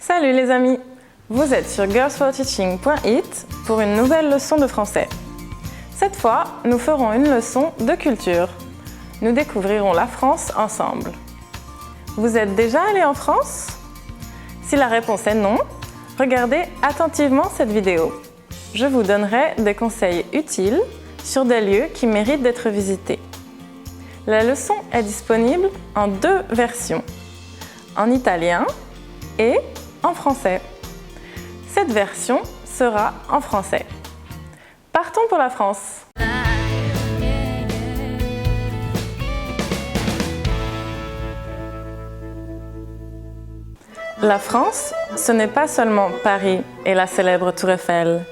Salut les amis! Vous êtes sur girlsforteaching.it pour une nouvelle leçon de français. Cette fois, nous ferons une leçon de culture. Nous découvrirons la France ensemble. Vous êtes déjà allé en France? Si la réponse est non, regardez attentivement cette vidéo. Je vous donnerai des conseils utiles sur des lieux qui méritent d'être visités. La leçon est disponible en deux versions, en italien et en français. Cette version sera en français. Partons pour la France. La France, ce n'est pas seulement Paris et la célèbre Tour Eiffel.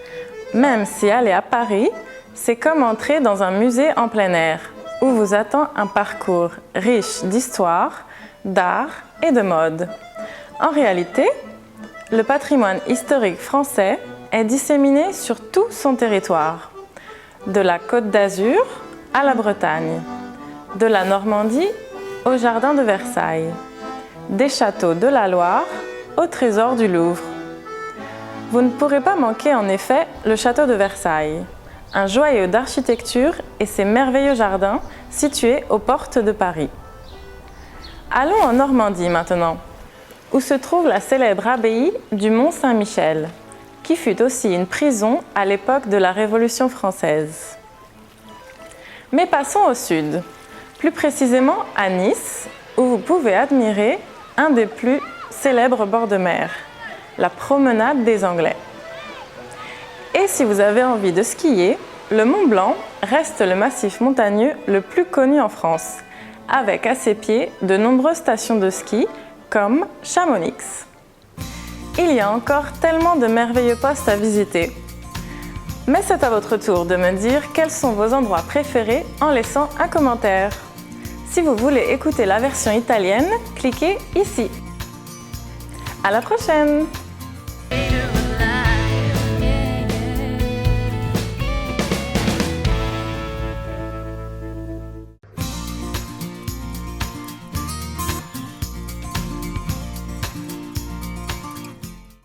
Même si aller à Paris, c'est comme entrer dans un musée en plein air, où vous attend un parcours riche d'histoire, d'art et de mode. En réalité, le patrimoine historique français est disséminé sur tout son territoire, de la Côte d'Azur à la Bretagne, de la Normandie au jardin de Versailles, des châteaux de la Loire au trésor du Louvre. Vous ne pourrez pas manquer en effet le château de Versailles, un joyau d'architecture et ses merveilleux jardins situés aux portes de Paris. Allons en Normandie maintenant, où se trouve la célèbre abbaye du Mont-Saint-Michel, qui fut aussi une prison à l'époque de la Révolution française. Mais passons au sud, plus précisément à Nice, où vous pouvez admirer un des plus célèbres bords de mer, la promenade des Anglais. Et si vous avez envie de skier, le Mont Blanc reste le massif montagneux le plus connu en France, avec à ses pieds de nombreuses stations de ski comme Chamonix. Il y a encore tellement de merveilleux postes à visiter. Mais c'est à votre tour de me dire quels sont vos endroits préférés en laissant un commentaire. Si vous voulez écouter la version italienne, cliquez ici. À la prochaine!